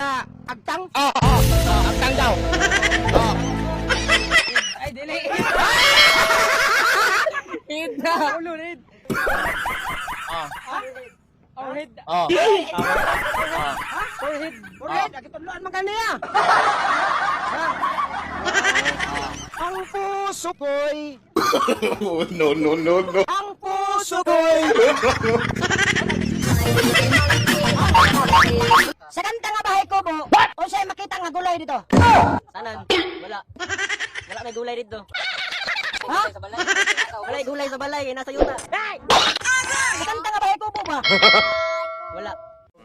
Agtang? Agtang daw. Ay, dili. Hid na. Ulo, red. Forehead. Forehead. Forehead. Agitudloan man kaniya. Ang puso ko'y No. ang puso ko'y sa kanta nga bahay ko po, o sa'yo makita nga gulay dito. Sanan? Wala. Wala may gulay dito. Ha? Sa balay. Wala may gulay sa balay. Nasa yuta. Sa kanta nga bahay ko po ba? Wala.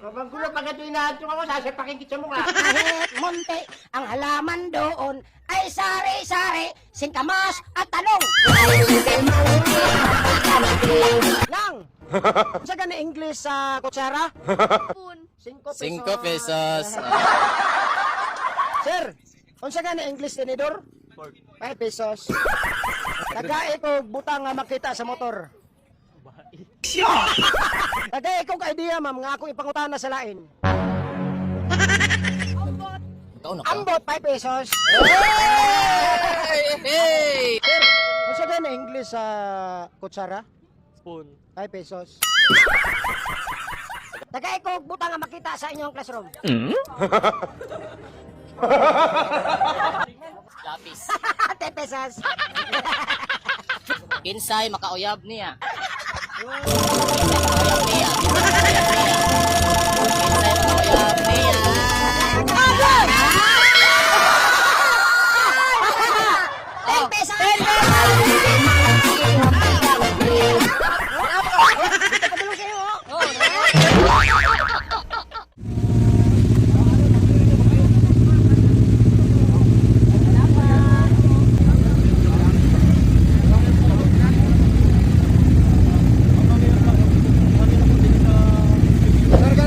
Manggulo pag ito inaantong ako, sasapakin kita mo nga. Kahit monte ang halaman doon ay sari-sari, singkamas at talong. Nang! Sa gani English sa kutsara? Cinco 5 pesos. Sir, unsa gani English tinidor? 5 pesos. Tagay ko butang nga makita sa motor. Tagay ko ka idea ma'am nga ako ipangutana sa lain. Taon ako. Ambot 5 pesos. Hey! Sir, unsa gani English sa kutsara? Spoon. 5 pesos. Tagay ko butang nga makita sa inyong classroom. Lapis. 10 pesos. Kinsay makauyab niya.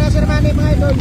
Sir Manny, mga idol.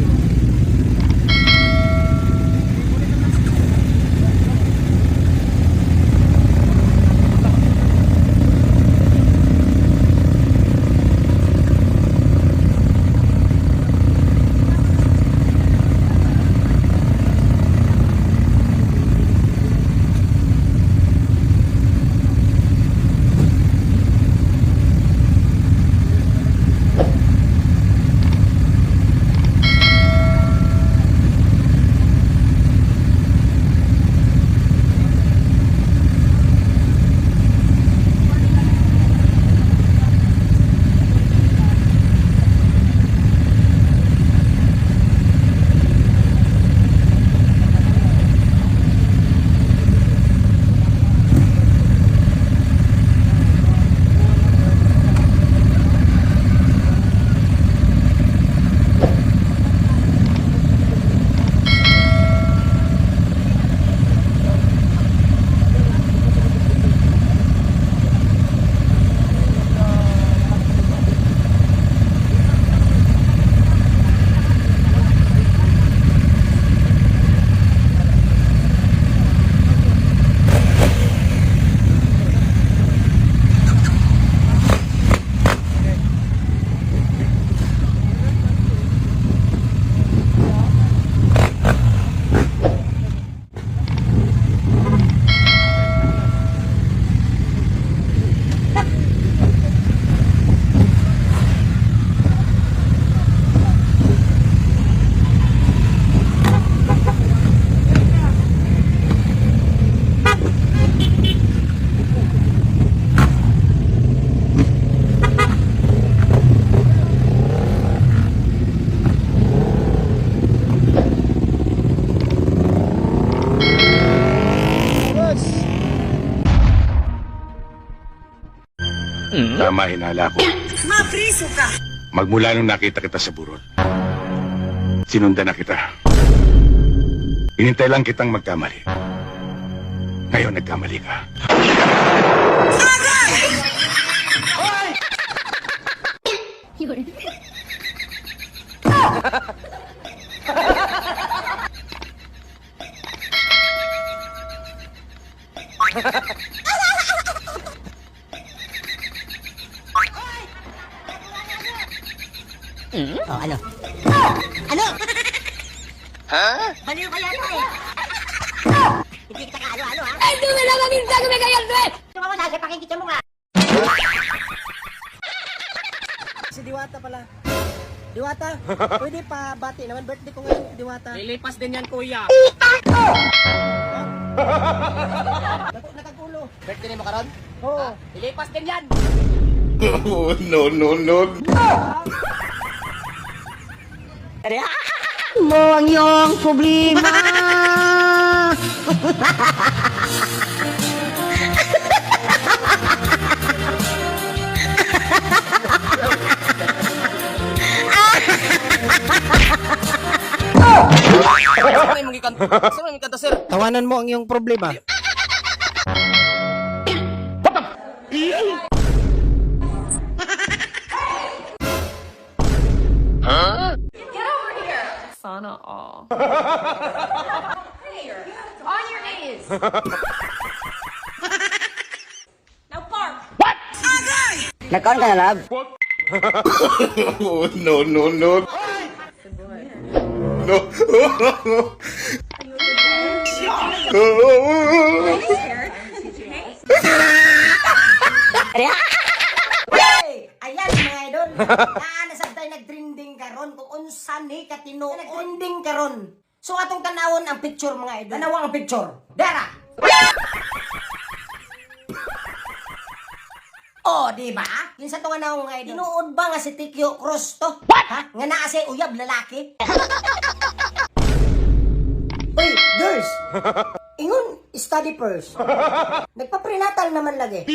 Tama, hinala ko. Mapriso ka! Magmula nung nakita kita sa burol, sinundan na kita. Inintay lang kitang magkamali. Ngayon nagkamali ka. Oh, ano? Ano? Baliw kaya ito eh. Hindi kita kaalo-alo ha. Ay, doon na lang ang hindi kami kaya ito eh. Gusto mo sasapakin kita mo nga. Si Diwata pala. Diwata, pwede pa bati naman. Birthday ko ngayon, Diwata. Lilipas din yan, kuya. Dato nakagulo. Birthday mo karon? Oo. Lilipas din yan. Oh, no, no, no. Mo ang iyong problema. Saan mo gikanta? Saan mo gikanta, sir? Tawanan mo ang iyong problema. Sana all. On your knees. Now bark. Nagkaon ka na, love? Oh, no, no, no. No. Hey, ayan mga idol. Naanasab tayo nag-trending karon kung unsa ni katino trending karon. So atong tanawon ang picture mga idol. Tanawa ang picture. Dara. Oh, di ba? Kinsa to nga naong mga idol? Tinuod ba nga si Tikyo Cruz to? Ha? Nga naa si uyab lalaki? Uy, girls! Ingon, study first. Nagpa-prenatal naman lagi.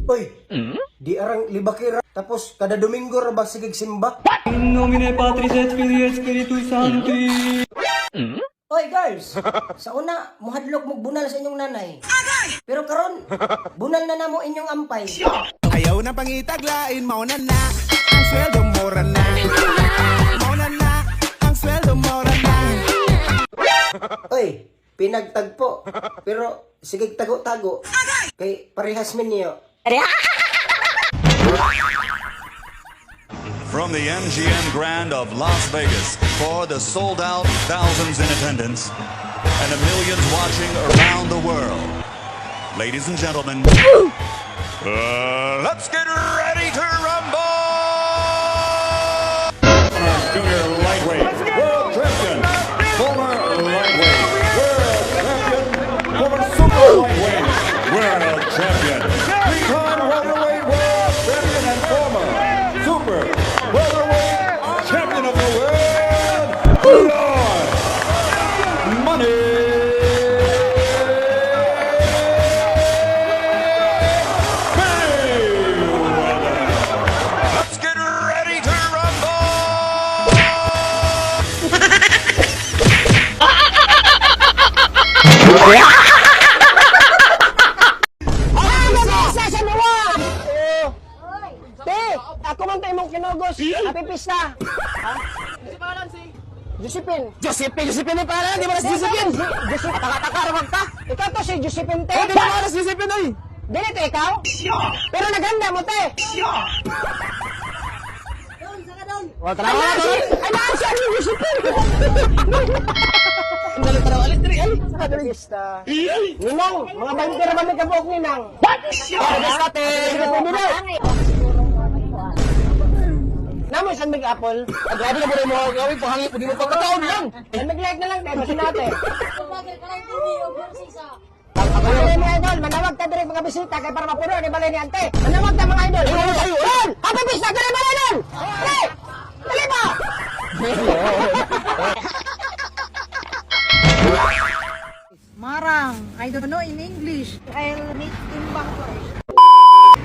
Uy, di arang libakira. Tapos kada Domingo ra ba sigig simba? In nomine Patris et Filii et Spiritus Sancti. Oy girls, sa una muhadlok mo bunal sa inyong nanay. Pero karon, bunal na namo inyong ampay. Ayaw na pangitaglain, mauna na ang sweldo mora na. Mauna na ang sweldo mora na. Oy, pinagtagpo. Pero sigig tago-tago. Kay parehas min niyo. From the MGM Grand of Las Vegas for the sold-out thousands in attendance and the millions watching around the world. Ladies and gentlemen, let's get ready to rumble! Junior lightweight world champion, former lightweight world champion, former super lightweight world champion, three-time welterweight world champion, and former super welterweight champion of the world, Lord Money. Let's get ready to rumble! Te, ako man tayo mong kinugos. Happy pista. Josephine. Josephine yung pangalan, di ba na si Josephine? Josephine, taka-taka, ramag ka. Ikaw to si Josephine, te. Di ba na si Josephine, oy? Ganito ikaw? Pero naganda mo, te. Wala ka na, ay, nasa ni Josephine. Dali ka na, alis, dali, alis. Saka dali. Pista. Ninong, mga bantira ba may kabuok, Ninang? Pista, te. Namo isang mag-apple. Grabe na mo mo gawin panghangi pudi mo pagkataon lang. Mag-like na lang tayo kasi natin. Ako yung mga idol, manawag ka direct mga bisita kay para mapuno ni balay ni ante. Manawag ka mga idol. Ayun! Happy pista ka na balay nun! Hey! Dali ba? Marang, I don't know in English. I'll make timbang first.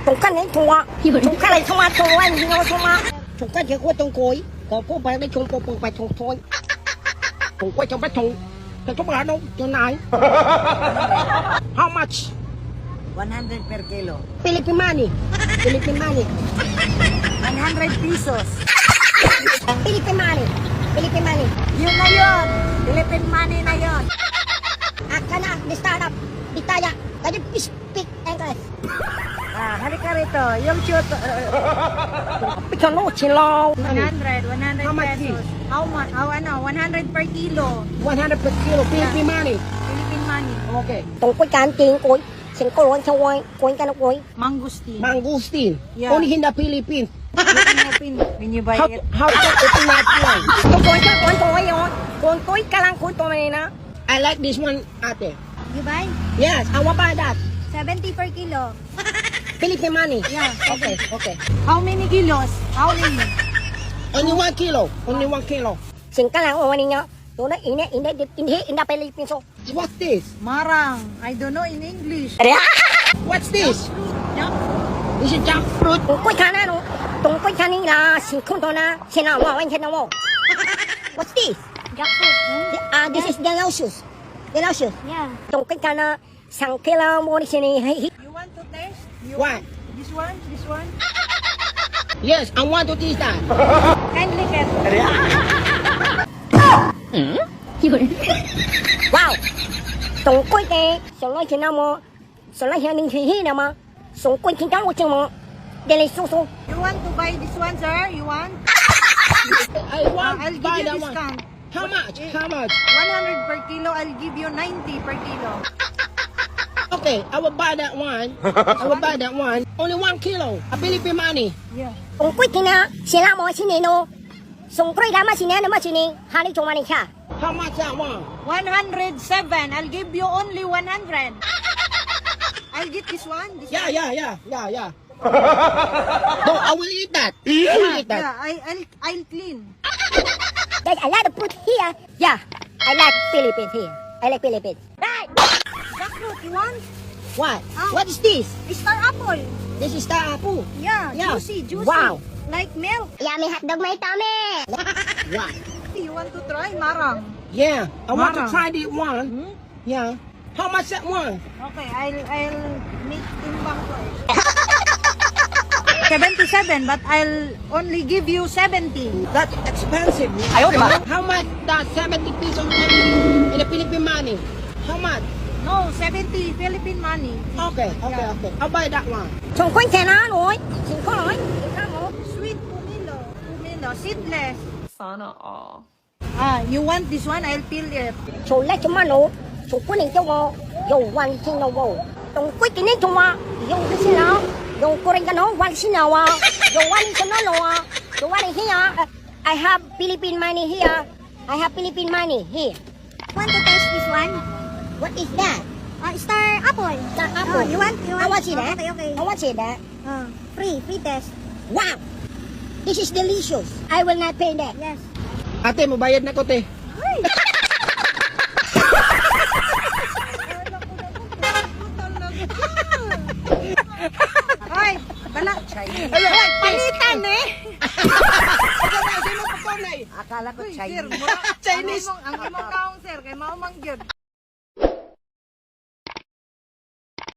Tungkan ni tua. Tungkan ay tuma tuan, hindi nga tuma. Tungkan dia ko tungkoy. Ko po ba ni tungko pong pa tungtoy. Tungkoy trong pa tung. Tungko ba no? Tunay. How much? 100 per kilo. Philippine money. Philippine money. 100 pesos. Philippine money. Philippine money. Yun na yun. Philippine money na yun. Aka na, di startup. Bitaya. Kaya speak English. Halika rito. Yung shoot. Ito no, chilaw. 100 How much pesos. How much? 100 per kilo. 100 per kilo, Philippine money. Philippine money. Okay. Tong quay can ting quay. Sing ko ron sa quay. Quay ka na quay. Mangosteen. Mangosteen. Yeah. Only in the Philippines. When you buy How it. how to open that one? Kung quay ka, kung quay yun. Kung quay ka lang, kung quay na. I like this one, ate. You buy? Yes, I want buy that. 70 per kilo. Philippine money. Yeah. Okay, okay. How many kilos? How many? Only 1 kilo. Only 1 kilo. Sing ka lang, uwanin niya. Doon na, hindi, in the Philippines. So, what's this? Marang. I don't know in English. What's this? Jackfruit. This is jackfruit. Kung quay ka na, no? Kung quay ka nila, singkong to na, sinawa, sinawa. What's this? Jackfruit. This is delicious. Delicious. Yeah. Kung quay ka na, sang kila mo ni sini. You want to taste? You What? This one? This one? Yes, I want to taste that. Kindly get. Wow! Tùng quay tê, sống nói chuyện nào mà, sống nói chuyện gì nào mà, sống quay chuyện trắng của chừng mà, delicious. You want to buy this one, sir? You want? I want I'll give buy you that one. discount. How much? How much? 100 per kilo. I'll give you 90 per kilo. Okay, I will buy that one. I will buy that one. Only 1 kilo. A Philippine money. Yeah. Tùng quay chuyện nào, sila mo sini no, sống quay ra mà sini ano mà sini, hari chung mani siya. How much that one? 107. I'll give you only 100. I'll get this one. This Yeah, one. yeah. No, I will eat that. I will eat that. Yeah, I'll clean. There's a lot of food here. Yeah, I like Philippines here. I like Philippines. Right. Jackfruit, you want? What? Oh. What is this? Star apple. This is star apple. Yeah, Yeah. juicy. Wow. Like milk. Yummy hotdog may tummy. Wow. You want to try marang? Yeah, I want to Marang. try this one. Hmm? Yeah. How much that one? Okay, I'll make timbang ko eh. 77, but I'll only give you 70. That's expensive. How much that 70 pesos in the Philippine money? How much? No, 70 Philippine money. Okay. Yeah. I'll buy that one. Xong quên chè nó rồi. Xin có nói. Sweet pumilo. Seedless. Sana all. You want this one? I'll peel it. Xong lấy cho mà nó. Xong quên hình cho ngô. Dùng quan xin nó vô. Xong quên cái này cho mà. Dùng cái xin nó. Dùng cô rin ka no. Quan xin nào à. Dùng quan xin nó lo à. Dùng quan here. I have Philippine money here. I have Philippine money here. Want to taste this one? What is that? Star apple. Star apple. You want? How much is that? Okay. How much is that? Free test. Wow! This is delicious. I will not pay that. Yes. Ate, mabayad na ko, te. Hoy, bala. Hoy, palitan eh. Akala ko Sir, Chinese. ang imong kaong sir, kay mao mangyud.